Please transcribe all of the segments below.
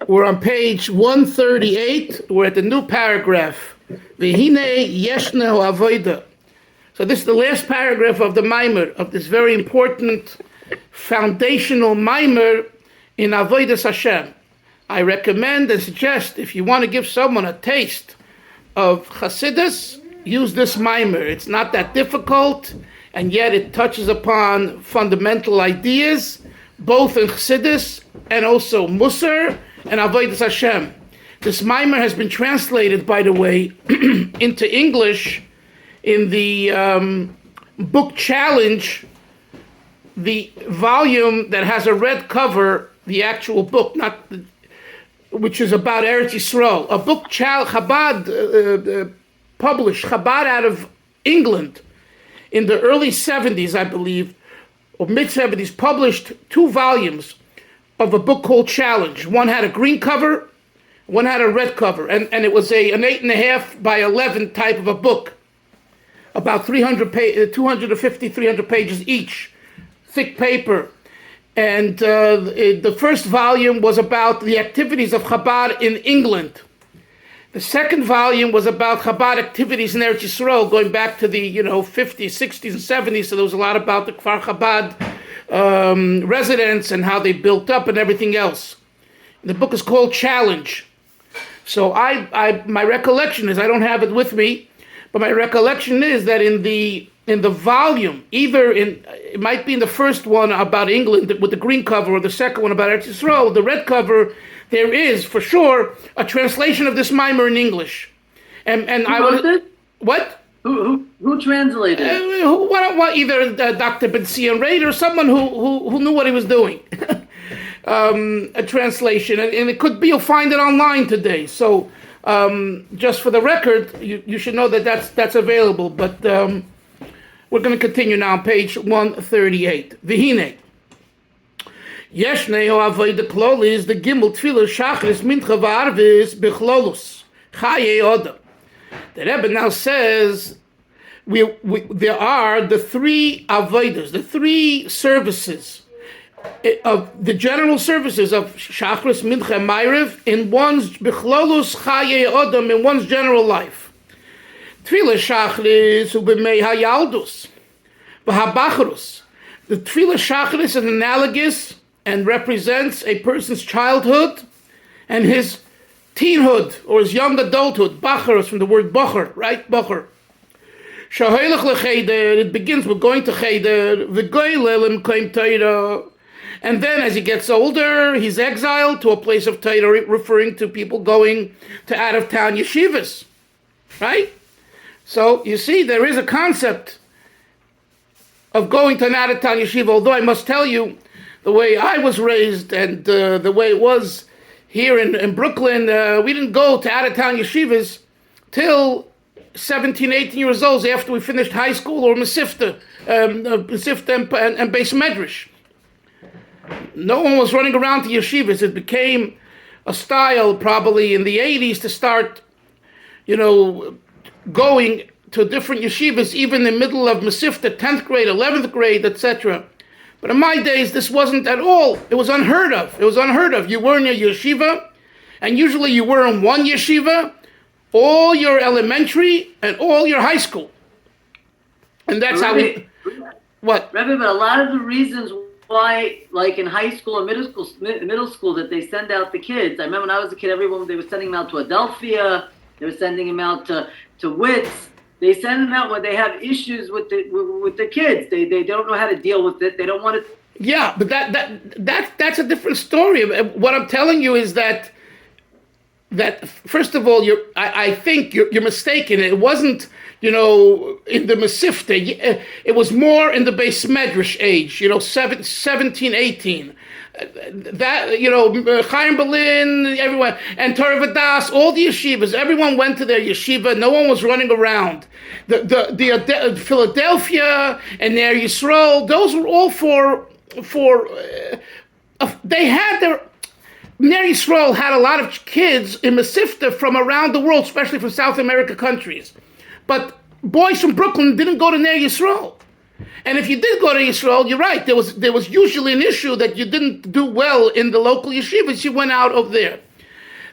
We're on page 138. We're at the new paragraph. V'hinei yeshna avoda. So this is the last paragraph of the mimer, of this very important foundational mimer in Avodas Hashem. I recommend and suggest, if you want to give someone a taste of Chassidus, use this mimer. It's not that difficult, and yet it touches upon fundamental ideas, both in Chassidus and also Musar and Avodas Hashem. This mimer has been translated, by the way, into English in the book Challenge, the volume that has a red cover, the actual book, which is about Eretz Yisrael. A book Chabad published, Chabad out of England in the early 70s, I believe, or mid-70s, published 2 volumes of a book called Challenge. One had a green cover, one had a red cover, and it was an 8.5 by 11 type of a book, about 250, 300 pages each, thick paper. And the first volume was about the activities of Chabad in England. The second volume was about Chabad activities in Eretz Yisrael, going back to the 50s, 60s, and 70s. So there was a lot about the Kfar Chabad residents and how they built up and everything else. The book is called Challenge. So my recollection is, I don't have it with me, but my recollection is that in the volume, it might be in the first one about England with the green cover, or the second one about Eretz Yisrael, the red cover, there is for sure a translation of this mimer in English. And who wrote it? What? Who translated it? Either Dr. Ben Sion Reid or someone who knew what he was doing. A translation, and it could be, you'll find it online today. So just for the record, you should know that that's available. But we're going to continue now on page 138. V'hinei Yeshnei avoda klolis the gimel tefillah shachris mincha v'arvis b'chlolus chayei odam. The Rebbe now says there are the 3 avodas, the 3 services of the general services of shachris, mincha, and ma'ariv in one's b'chlolus chayei odam, in one's general life. Tefillah shachris ubemei hayaldus v'habacharus. The tefillah shachris is analogous and represents a person's childhood and his teenhood or his young adulthood. Bachar is from the word bachar, right? Bachar. Shahoylech lecheder. It begins with going to cheder. V'goylel imkoim Torah. And then as he gets older, he's exiled to a place of Torah, referring to people going to out-of-town yeshivas, right? So you see, there is a concept of going to an out-of-town yeshiva, although I must tell you, the way I was raised and the way it was here in Brooklyn, we didn't go to out-of-town yeshivas till 17, 18 years old, after we finished high school or Mesivta and Beis Medrash. No one was running around to yeshivas. It became a style probably in the 80s to start, going to different yeshivas, even in the middle of Mesivta, 10th grade, 11th grade, etc. But in my days, this wasn't at all. It was unheard of. You were in a yeshiva, and usually you were in one yeshiva, all your elementary and all your high school. And that's how we... What? Rebbe, but a lot of the reasons why, like in high school or middle school, that they send out the kids. I remember when I was a kid, they were sending them out to Adelphia, they were sending them out to Wits. They send them out when they have issues with the kids. They don't know how to deal with it. They don't want to. Yeah, but that's a different story. What I'm telling you is that first of all, I think you're mistaken. It wasn't in the Mesivta. It was more in the Beis Medrash age. 17, 18. Chaim Berlin, everyone, and Torah V'das, all the yeshivas, everyone went to their yeshiva. No one was running around. The Philadelphia and Ner Yisrael, those were all for they had their. Ner Yisrael had a lot of kids in Mesivta from around the world, especially from South America countries. But boys from Brooklyn didn't go to Ner Yisrael. And if you did go to Yisrael, you're right, there was usually an issue that you didn't do well in the local yeshivas, you went out over there.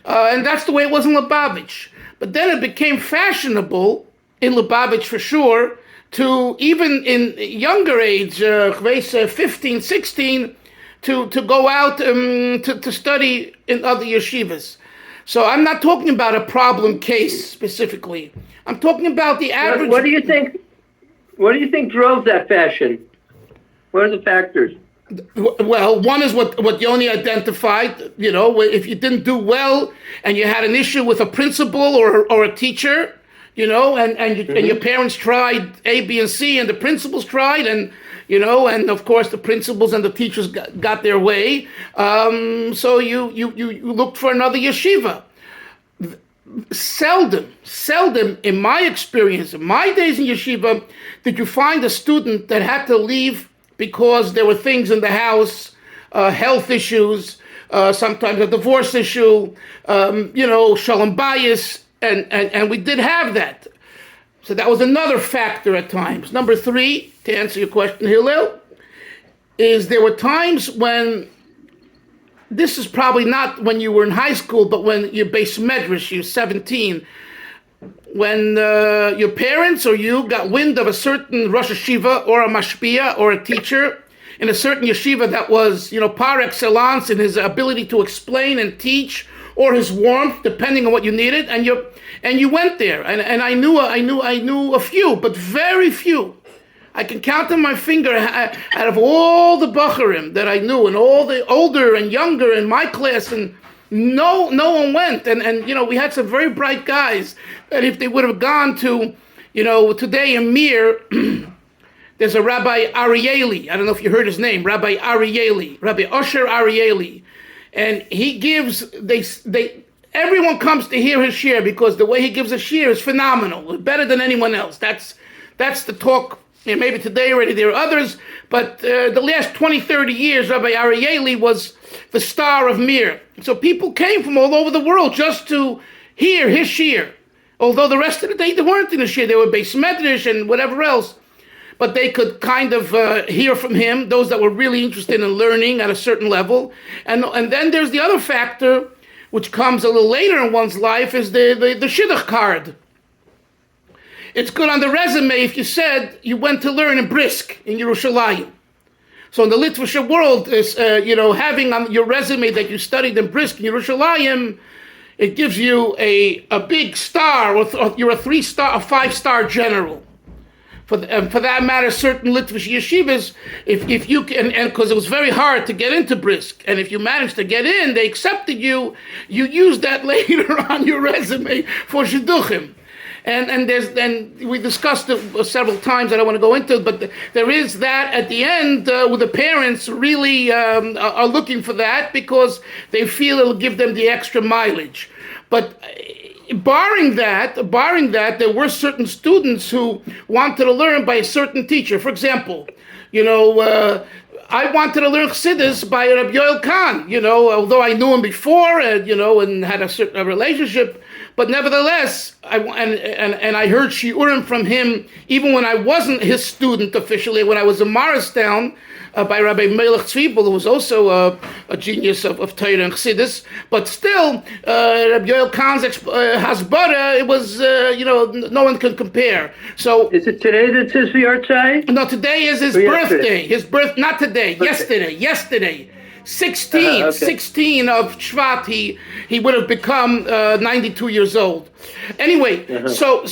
And that's the way it was in Lubavitch. But then it became fashionable in Lubavitch for sure to, even in younger age, 15, 16, to go out to study in other yeshivas. So I'm not talking about a problem case specifically. I'm talking about the average. What do you think? What do you think drove that fashion? What are the factors? Well, one is what Yoni identified. You know, if you didn't do well and you had an issue with a principal or a teacher, you know, and your parents tried A, B, and C, and the principals tried, and you know, and of course the principals and the teachers got their way. So you looked for another yeshiva. Seldom, in my experience, in my days in yeshiva, did you find a student that had to leave because there were things in the house, health issues, sometimes a divorce issue, you know, shalom bayis, and we did have that. So that was another factor at times. Number 3, to answer your question, Hillel, is there were times when, this is probably not when you were in high school, but when you're beis medrash, you're 17, when your parents or you got wind of a certain Rosh Yeshiva or a mashpia or a teacher in a certain yeshiva that was, you know, par excellence in his ability to explain and teach, or his warmth, depending on what you needed, and you went there. And I knew a few, but very few. I can count on my finger out of all the bacharim that I knew, and all the older and younger in my class, and no one went. And you know, we had some very bright guys that if they would have gone to, you know, today in Mir, there's a Rabbi Arieli. I don't know if you heard his name, Rabbi Arieli, Rabbi Osher Arieli. And he gives, everyone comes to hear his shir because the way he gives a shir is phenomenal, better than anyone else. That's the talk. And maybe today already there are others, but the last 20, 30 years, Rabbi Arieli was the star of Mir. So people came from all over the world just to hear his shir. Although the rest of the day they weren't in the shir, they were beis medrash and whatever else. But they could kind of hear from him, those that were really interested in learning at a certain level. And then there's the other factor, which comes a little later in one's life, is the shidduch card. It's good on the resume if you said you went to learn in Brisk, in Yerushalayim. So in the Litvish world, is you know, having on your resume that you studied in Brisk, in Yerushalayim, it gives you a big star, or you're a 3-star, a 5-star general. For that matter, certain Litvish yeshivas, if you can, and because it was very hard to get into Brisk, and if you managed to get in, they accepted you. You use that later on your resume for shidduchim, and we discussed it several times. I don't want to go into it, but there is that at the end where the parents really are looking for that because they feel it'll give them the extra mileage, but. Barring that, there were certain students who wanted to learn by a certain teacher. For example, you know, I wanted to learn Chassidus by Rabbi Yoel Kahn, you know, although I knew him before, you know, and had a relationship, but nevertheless, I heard shiurim from him even when I wasn't his student officially, when I was in Morristown, by Rabbi Melech Zwiebel, who was also a genius of Torah and Chassidus, but still, Rabbi Yoel Kahn's hasbara, it was, you know, no one can compare. So, is it today that's his Yartzai? No, today is his birthday. His not today, okay. Yesterday. 16 of Shvat, he would have become 92 years old. Anyway, so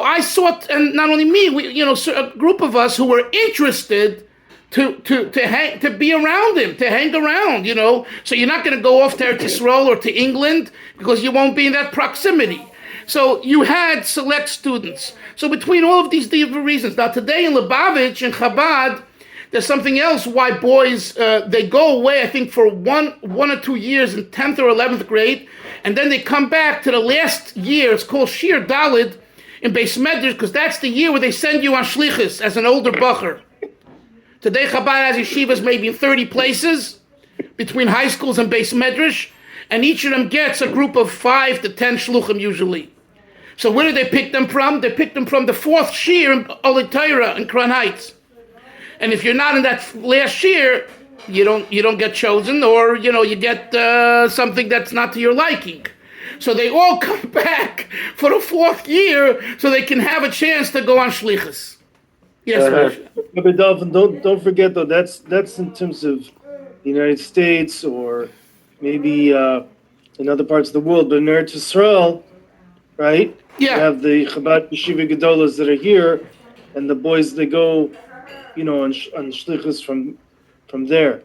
I sought, and not only me, we, you know, a group of us who were interested to be around him, to hang around, you know. So you're not going to go off to Eretz Yisrael or to England because you won't be in that proximity. So you had select students. So between all of these different reasons, now today in Lubavitch and Chabad, there's something else why boys, they go away, I think, for one or 2 years in 10th or 11th grade, and then they come back to the last year. It's called Shir Dalid in Beis Medrash, because that's the year where they send you on Shlichus as an older bacher. Today Chabad has yeshivas maybe in 30 places, between high schools and Beis Medrash, and each of them gets a group of 5 to 10 shluchim usually. So where did they pick them from? They picked them from the 4th Shir in Olei Torah in Crown Heights. And if you're not in that last year, you don't get chosen, or you get something that's not to your liking. So they all come back for the fourth year so they can have a chance to go on shlichus. Yes, Moshe. But Dalvin, don't forget though, that's in terms of the United States or maybe in other parts of the world. But in Eretz Yisrael, right? Yeah. You have the Chabad Yeshiva Gedolas that are here, and the boys they go, on shlichus from there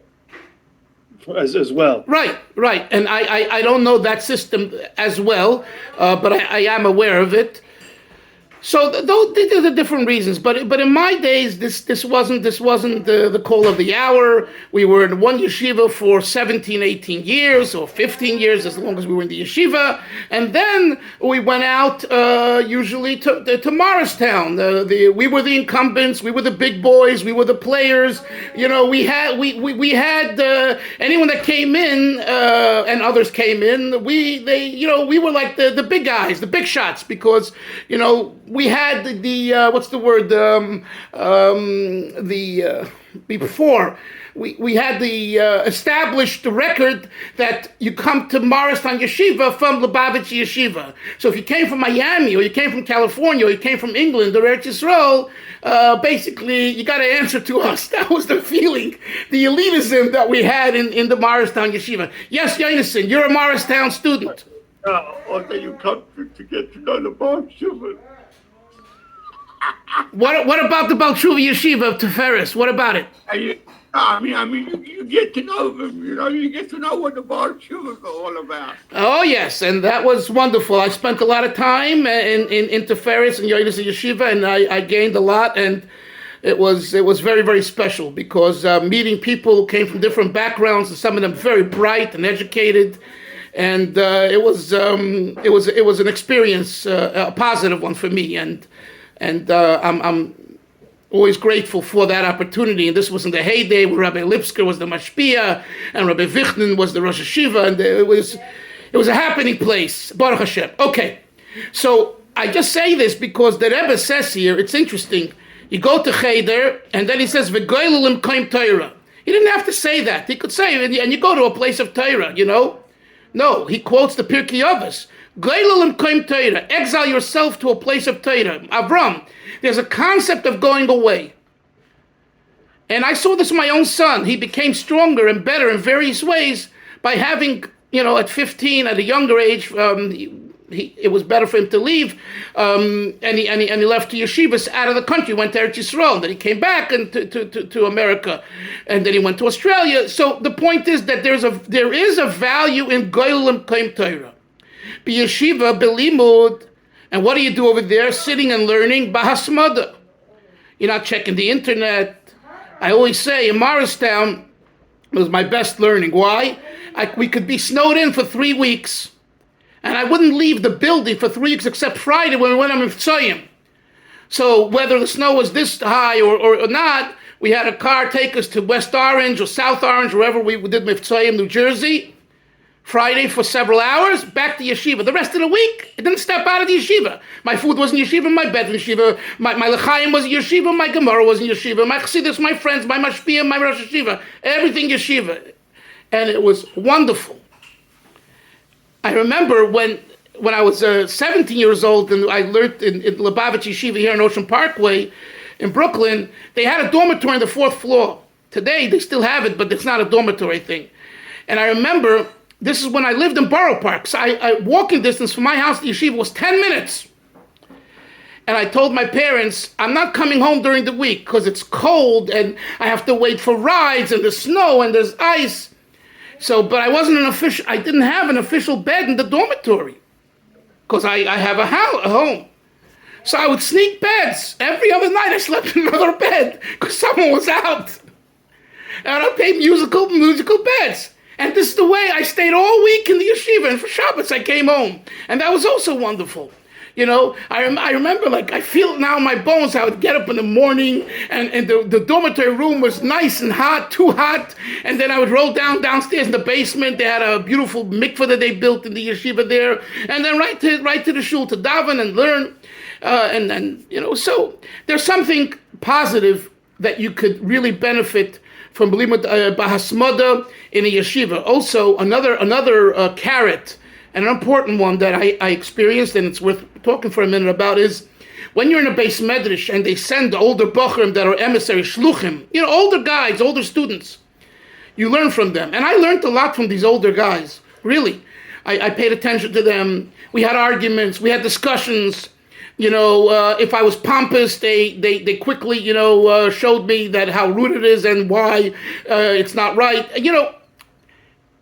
as well. Right. And I don't know that system as well, but I am aware of it. So these are the different reasons, but in my days, this wasn't the call of the hour. We were in one yeshiva for 17, 18 years, or 15 years, as long as we were in the yeshiva, and then we went out usually to Morristown. We were the incumbents, we were the big boys, we were the players. We had anyone that came in and others came in. We were like the big guys, the big shots, because we had what's the word? Before we had the established record that you come to Morristown Yeshiva from Lubavitch Yeshiva. So if you came from Miami, or you came from California, or you came from England or Eretz Yisrael, basically you got to answer to us. That was the feeling, the elitism that we had in the Morristown Yeshiva. Yes, Yonason, you're a Morristown student. Or that you come to get to know the Bar Shuvah. What about the Balshuva Yeshiva of Tiferes? What about it? You get to know them, you get to know what the Bar Shuvah is all about. Oh, yes, and that was wonderful. I spent a lot of time in Tiferes and Yonis Yeshiva, and I gained a lot, and it was very, very special, because meeting people who came from different backgrounds, and some of them very bright and educated, and it was an experience, a positive one for me, and I'm always grateful for that opportunity. And this was in the heyday where Rabbi Lipsker was the mashpia and Rabbi Vichnin was the Rosh Yeshiva, and it was a happening place. Baruch Hashem. Okay, so I just say this because the Rebbe says here, it's interesting. You go to cheder, and then he says v'goylelim kaim Torah. He didn't have to say that. He could say, and you go to a place of Torah, No, he quotes the Pirkei Avos. Goylelim kaim Torah. Exile yourself to a place of Torah. Avram, there's a concept of going away. And I saw this in my own son. He became stronger and better in various ways by having, at 15, at a younger age, it was better for him to leave, and he left to yeshivas out of the country, went to Eretz Yisrael, then he came back and to America, and then he went to Australia. So the point is that there is a value in Goylelim Kaim Torah. Be yeshiva, belimud, and what do you do over there? Sitting and learning, bahasmada. You're not checking the internet. I always say in Morristown, it was my best learning. Why? We could be snowed in for 3 weeks, and I wouldn't leave the building for 3 weeks except Friday when we went on Mitzrayim. So whether the snow was this high or not, we had a car take us to West Orange or South Orange, wherever we did Mitzrayim, New Jersey. Friday for several hours, back to yeshiva. The rest of the week, I didn't step out of the yeshiva. My food was in yeshiva, my bed was in yeshiva, my l'chaim was in yeshiva, my gemara was in yeshiva, my chassidus, my friends, my mashpia, my rosh yeshiva, everything yeshiva. And it was wonderful. I remember when I was 17 years old and I learned in Lubavitch Yeshiva here in Ocean Parkway in Brooklyn, they had a dormitory on the 4th floor. Today, they still have it, but it's not a dormitory thing. And I remember, this is when I lived in Borough Park. So walking distance from my house to yeshiva was 10 minutes. And I told my parents, I'm not coming home during the week because it's cold and I have to wait for rides and there's snow and there's ice. So, but I didn't have an official bed in the dormitory because I have a home. So I would sneak beds. Every other night I slept in another bed because someone was out. And I paid musical beds. And this is the way I stayed all week in the yeshiva, and for Shabbos I came home. And that was also wonderful. I remember, I feel it now in my bones. I would get up in the morning, and the dormitory room was nice and hot, too hot. And then I would roll downstairs in the basement. They had a beautiful mikveh that they built in the yeshiva there. And then right to the shul to daven and learn. So there's something positive that you could really benefit from Belimut Bahasmada in a yeshiva. Also, another carrot, and an important one that I experienced, and it's worth talking for a minute about, is when you're in a base medrash and they send older bochurim that are emissary shluchim, older guys, older students, you learn from them. And I learned a lot from these older guys, really. I paid attention to them. We had arguments, we had discussions. If I was pompous, they quickly, showed me that how rude it is and why it's not right.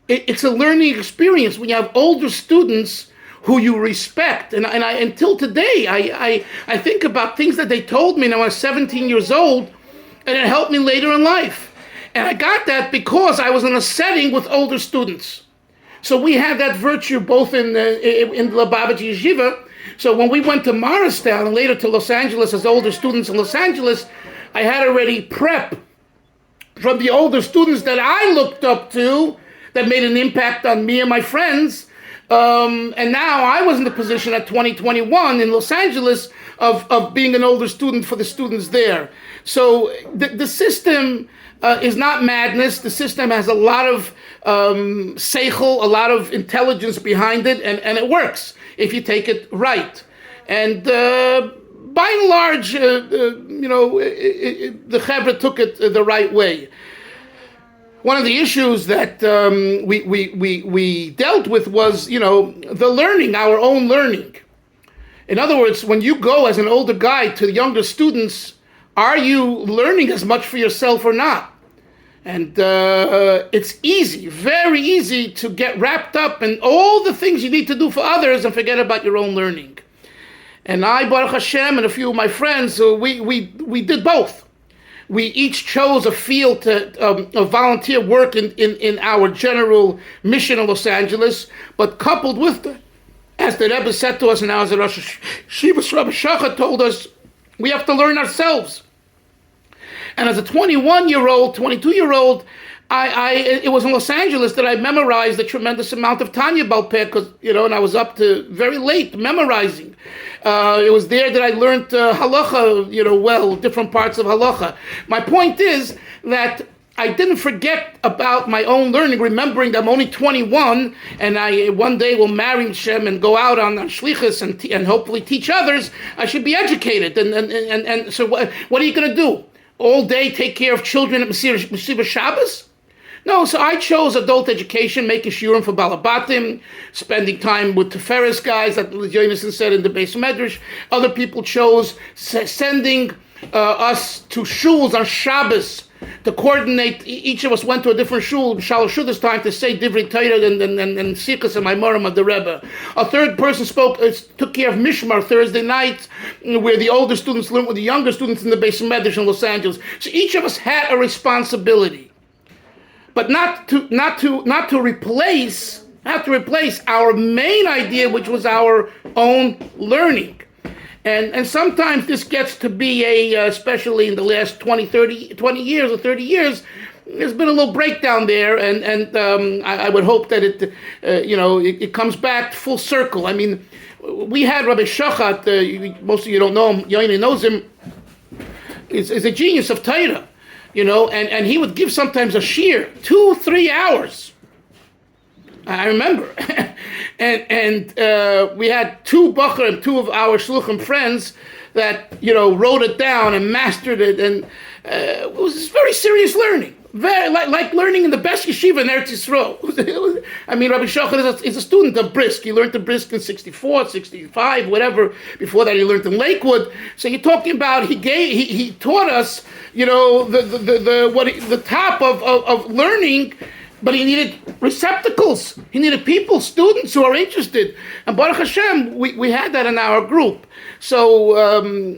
It's a learning experience when you have older students who you respect. And I until today, I think about things that they told me when I was 17 years old, and it helped me later in life. And I got that because I was in a setting with older students. So we had that virtue both in Lubavitch Yeshiva. So when we went to Morristown and later to Los Angeles as older students in Los Angeles, I had already prep from the older students that I looked up to that made an impact on me and my friends. And now I was in the position at 2021 in Los Angeles of being an older student for the students there. So the system is not madness. The system has a lot of seichel, a lot of intelligence behind it, and it works if you take it right. And by and large, the Chevra took it the right way. One of the issues that we dealt with was, the learning, our own learning. In other words, when you go as an older guy to the younger students, are you learning as much for yourself or not? And it's easy, very easy to get wrapped up in all the things you need to do for others and forget about your own learning. And I, Baruch Hashem, and a few of my friends, we did both. We each chose a field of volunteer work in our general mission in Los Angeles, but coupled with that, as the Rebbe said to us, and as the Rosh Yeshiva Rabbi Shachar told us, we have to learn ourselves. And as a 21-year-old, 22-year-old, it was in Los Angeles that I memorized a tremendous amount of Tanya Balpeh, because, and I was up to very late memorizing. It was there that I learned halacha, different parts of halacha. My point is that I didn't forget about my own learning, remembering that I'm only 21, and I one day will marry Hashem and go out on shlichus and hopefully teach others. I should be educated. And so what are you going to do? All day take care of children at Mesiva Shabbos? No, so I chose adult education, making shiurim for Balabatim, spending time with Tiferes guys, that Jonathan said in the Beis Medrash. Other people chose sending us to shuls on Shabbos to coordinate. Each of us went to a different shul, Shalosh Shudas time, to say Divrei Torah and Sikhs and Maimorim of the Rebbe. A third person took care of Mishmar Thursday night, where the older students learned with the younger students in the Beis Medrash in Los Angeles. So each of us had a responsibility, but not to replace our main idea, which was our own learning. And sometimes this gets to be especially in the last 20 years or 30 years, there's been a little breakdown there, and I would hope that it comes back full circle. I mean, we had Rabbi Shachat, most of you don't know him, Yoini knows him, is a genius of Torah, and he would give sometimes a shiur, 2-3 hours. I remember. and we had two of our shluchim friends that, wrote it down and mastered it, and it was very serious learning. Very like learning in the best yeshiva in Eretz Yisrael. I mean, Rabbi Shachar is a student of Brisk. He learned the Brisk in 64, 65, whatever. Before that, he learned in Lakewood. So you're talking about he taught us, the top of learning. But he needed receptacles. He needed people, students who are interested. And Baruch Hashem, we had that in our group. So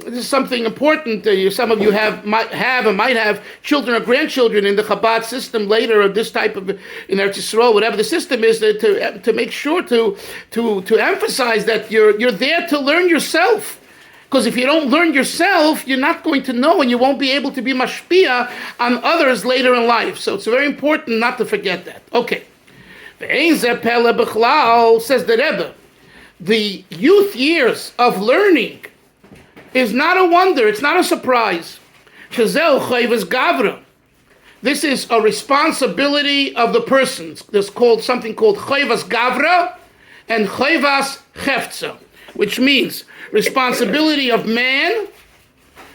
this is something important. Some of you might have children or grandchildren in the Chabad system later, or this type of, in Eretz Yisrael, whatever the system is, to make sure to emphasize that you're there to learn yourself. Because if you don't learn yourself, you're not going to know, and you won't be able to be mashpia on others later in life. So it's very important not to forget that. Okay. Says the Rebbe, the youth years of learning is not a wonder, it's not a surprise. This is a responsibility of the person. There's something called chayvas gavra and chayvas hefza, which means responsibility of man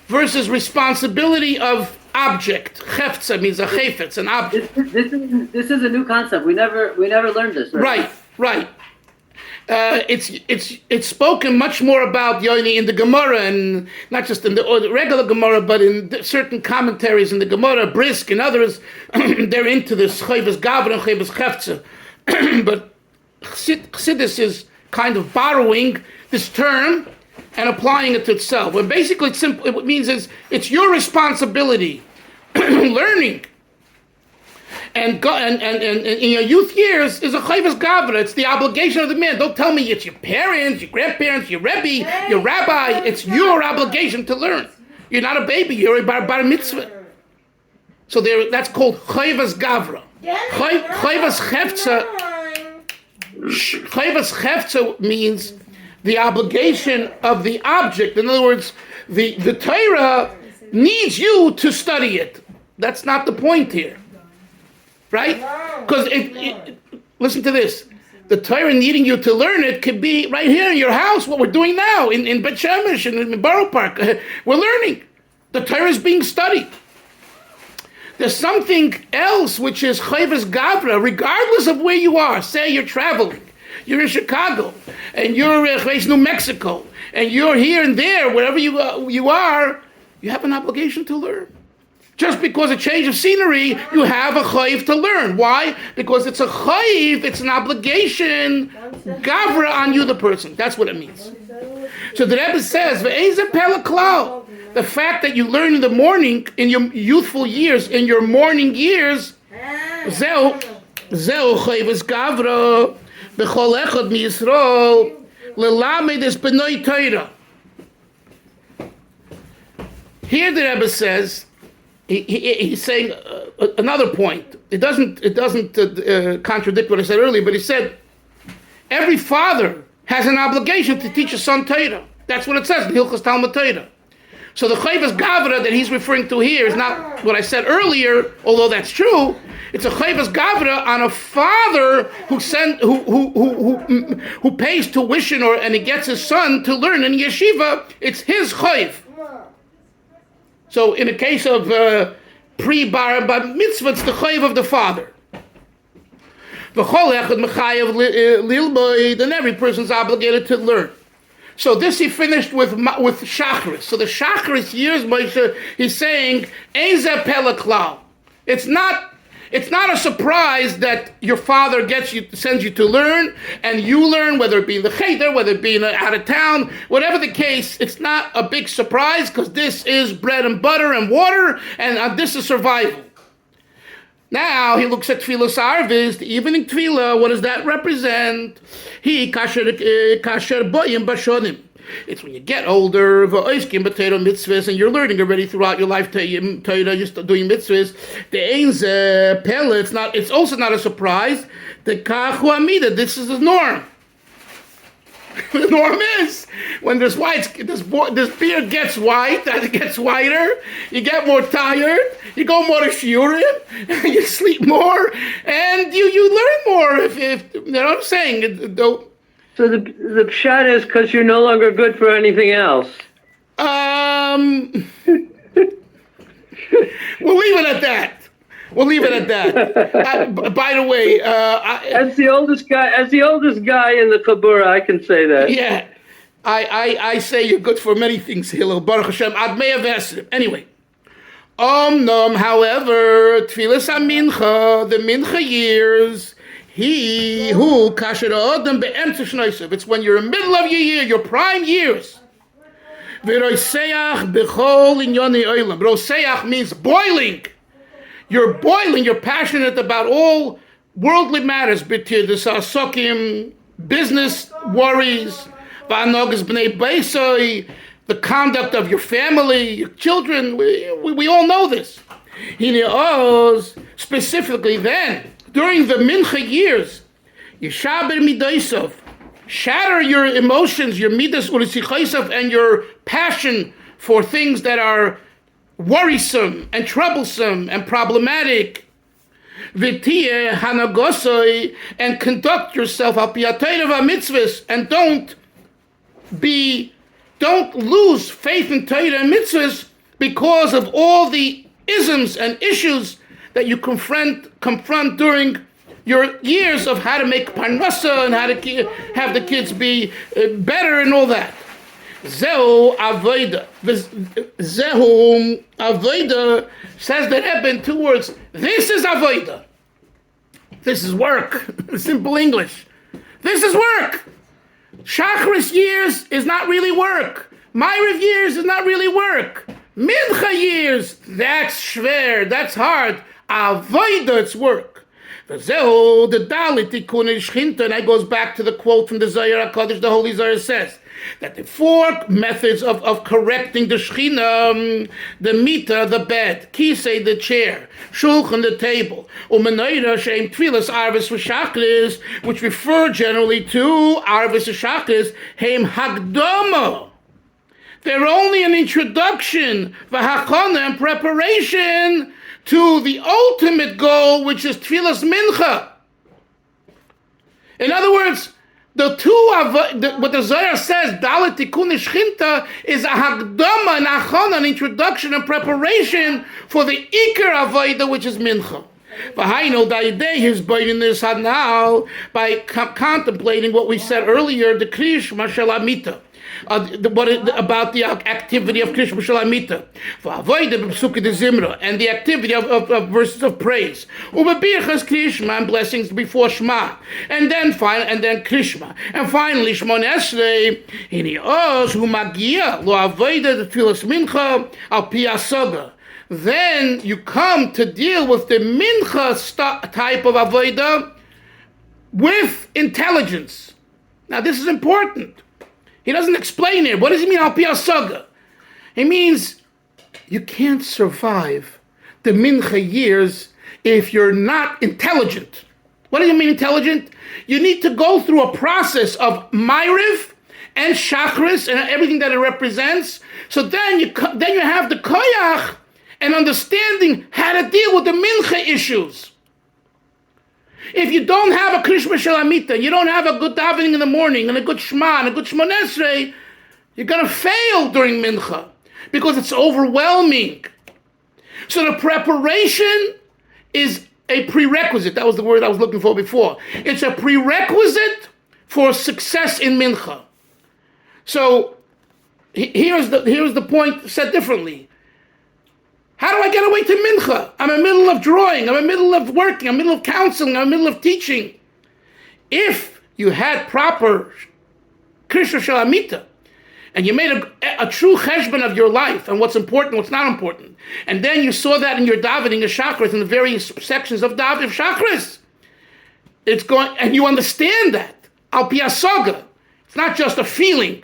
versus responsibility of object. Hefza means a chayfetz, an object. This is a new concept. We never learned this. Right. It's spoken much more about Yoni in the Gemara, and not just in the regular Gemara, but in certain commentaries in the Gemara, Brisk and others. They're into this chayvas gavra and chayvas hefza. But Chassidus is kind of borrowing this term and applying it to itself. When basically it means it's your responsibility, learning. And in your youth years is a chayvas gavra. It's the obligation of the man. Don't tell me it's your parents, your grandparents, your rebbe, your rabbi. It's your obligation to learn. You're not a baby. You're a bar mitzvah. So that's called chayvas gavra. Chayvas hefza means the obligation of the object. In other words, the Torah needs you to study it. That's not the point here. Right? Because listen to this. The Torah needing you to learn it could be right here in your house, what we're doing now in Bet Shemesh and in Borough Park. We're learning. The Torah is being studied. There's something else which is chayvas gavra, regardless of where you are. Say you're traveling. You're in Chicago, and you're in New Mexico, and you're here and there, wherever you are, you have an obligation to learn. Just because a change of scenery, you have a chayiv to learn. Why? Because it's a chayiv, it's an obligation, gavra on you, the person. That's what it means. So the Rebbe says, "Ve'ezeh pele klal." The fact that you learn in the morning, in your youthful years, in your morning years, zeu chayvas gavra b'chol echad miYisrael lelamed es b'noi Torah. Here the Rebbe says, he's saying another point. It doesn't contradict what I said earlier, but he said every father has an obligation to teach his son Torah. That's what it says in Hilchos Talmud Torah. So the chayvas gavra that he's referring to here is not what I said earlier, although that's true. It's a chayvas gavra on a father who pays tuition and he gets his son to learn in yeshiva. It's his chayv. So in the case of pre-bar mitzvah, it's the chayv of the father. Then every person's obligated to learn. So this he finished with Shachris. So the Shachris years, Moshe, he's saying, Eizeh pele klal. It's not a surprise that your father sends you to learn, and you learn, whether it be in the cheder, whether it be out of town, whatever the case. It's not a big surprise because this is bread and butter and water, and this is survival. Now he looks at Tfilas Arvis, the evening Tfilah. What does that represent? Kasher boyim bashonim. It's when you get older, mitzvahs, and you're learning already throughout your life. Torah, you're still doing mitzvahs. The einze pele. It's also not a surprise. The kachu amida. This is the norm. The norm is when this beard gets white, as it gets whiter, you get more tired, you go more to shiurim, you sleep more, and you learn more. If you know what I'm saying. So the pshat is because you're no longer good for anything else. We'll leave it at that. By the way, as the oldest guy in the Chabura, I can say that. Yeah, I say you're good for many things, Hillel. Baruch Hashem, Ad Mea V'Esrim. Anyway, however, Tfilas HaMincha, the Mincha years, kasher ha'odam be'emtza shnosav. It's when you're in the middle of your year, your prime years. V'roseach b'chol inyonei olam. Roseach means boiling. You're boiling, you're passionate about all worldly matters, the business worries, the conduct of your family, your children. We all know this. He knows specifically then, during the Mincha years, Yeshaber Midaisov, shatter your emotions, your Midas Urisichaisov, and your passion for things that are worrisome and troublesome and problematic. V'tiyeh hanagosoi, and conduct yourself al pi ha'torah v'mitzvahs, and don't lose faith in Torah and mitzvahs because of all the isms and issues that you confront during your years of how to make parnasa and how to have the kids be better and all that. Zehu avoida. Zehu avoida, says the Rebbe in 2 words. This is avoida. This is work. Simple English. This is work. Shacharis years is not really work. Ma'ariv years is not really work. Mincha years, that's schwer, that's hard. Avoida, it's work. V'zehu the dalit tikun shchinta, and that goes back to the quote from the Zohar HaKadosh. The Holy Zohar says that the 4 methods of correcting the shechina, the mita, the bed, kisei, the chair, shulchan, the table, u'menorah she'em tfilas arvis v'shachris, which refer generally to arvis v'shachris, heim hagdama. They're only an introduction, v'hachana, and preparation to the ultimate goal, which is tfilas mincha. In other words, the two, what the Zohar says, Dalit Tikun Shchinta, is a Hagdama, an Achana, an introduction and preparation for the Iker Avodah, which is Mincha. V'hainu da'idei his baiting this now by contemplating what we said earlier, the Krish Mashal Amita. About the activity of Krishma Shalamita, and the activity of verses of praise, Krishma, and blessings before Shema, and then Krishma, and finally Shmon Esrei, then you come to deal with the Mincha type of Avodah with intelligence. Now this is important. He doesn't explain it. What does he mean, al pi hasaga? He means you can't survive the mincha years if you're not intelligent. What do you mean intelligent? You need to go through a process of ma'ariv and shachris and everything that it represents. So then you have the koyach and understanding how to deal with the mincha issues. If you don't have a Krishma Shalamita, you don't have a good davening in the morning and a good Shema and a good Shmon Esrei, you're going to fail during Mincha because it's overwhelming. So the preparation is a prerequisite. That was the word I was looking for before. It's a prerequisite for success in Mincha. So here's the point said differently. How do I get away to Mincha? I'm in the middle of drawing, I'm in the middle of working, I'm in the middle of counseling, I'm in the middle of teaching. If you had proper Krishna Shalamita, and you made a true cheshbon of your life, and what's important, what's not important, and then you saw that in your davening, the chakras, in the various sections of davening chakras, it's going, and you understand that, al pi hasaga. It's not just a feeling.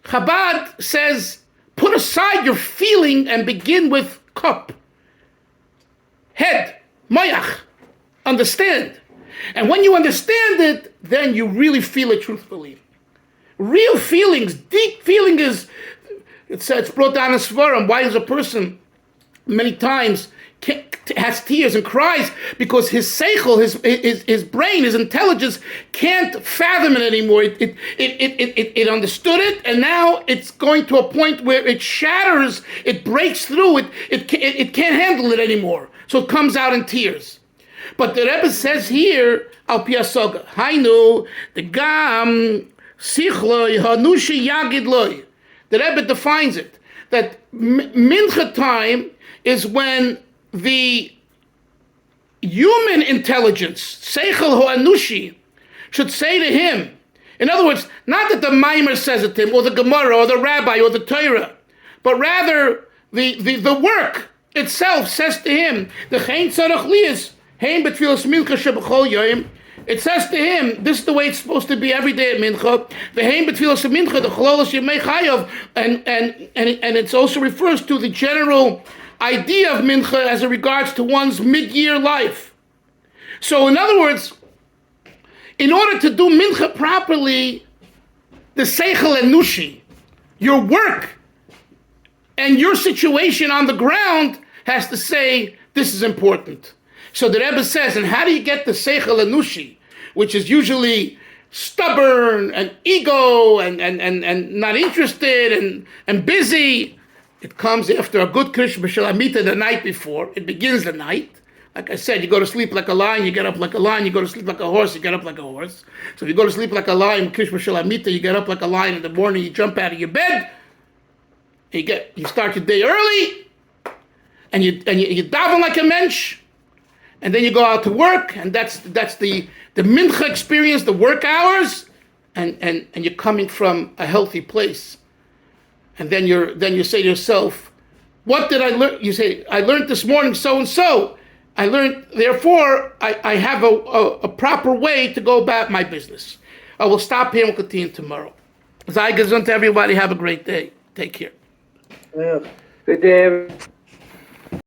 Chabad says, put aside your feeling and begin with cup, head, mayach. Understand. And when you understand it, then you really feel it truthfully. Real feelings, deep feeling is, it's brought down in Svarim. Why is a person many times has tears and cries? Because his seichel, his brain, his intelligence can't fathom it anymore. It understood it, and now it's going to a point where it shatters, it breaks through, it can't handle it anymore. So it comes out in tears. But the Rebbe says here, al pi hasaga, hainu, the gam sichloi hanushi yagid loi. The Rebbe defines it, that mincha time is when the human intelligence, seichel ho'anushi, should say to him, in other words, not that the Maimer says it to him, or the Gemara, or the Rabbi, or the Torah, but rather the work itself says to him, the Chein Tzarech Liyas, Hein B'Tfilas Mincha Sheb'chol Yoyim. It says to him, this is the way it's supposed to be every day at Mincha. The Hein B'Tfilas Mincha, the Chololos Yemei Chayav, and it also refers to the general idea of Mincha as it regards to one's mid-year life. So in other words, in order to do Mincha properly, the Seichel Enushi, your work, And your situation on the ground has to say, this is important. So the Rebbe says, and how do you get the Seichel Anushi, which is usually stubborn and ego and not interested and busy? It comes after a good Krishma Shalamita the night before. It begins the night. Like I said, you go to sleep like a lion, you get up like a lion. You go to sleep like a horse, you get up like a horse. So if you go to sleep like a lion, Krishma Shalamita, you get up like a lion in the morning, you jump out of your bed, you start your day early, and you daven like a mensch, and then you go out to work, and that's the Mincha experience, the work hours, and you're coming from a healthy place. And then you say to yourself, what did I learn? You say, I learned this morning so and so. I learned, therefore, I have a proper way to go about my business. I will stop here and continue tomorrow. Zai gesund to everybody. Have a great day. Take care. Yeah. Good day, everyone.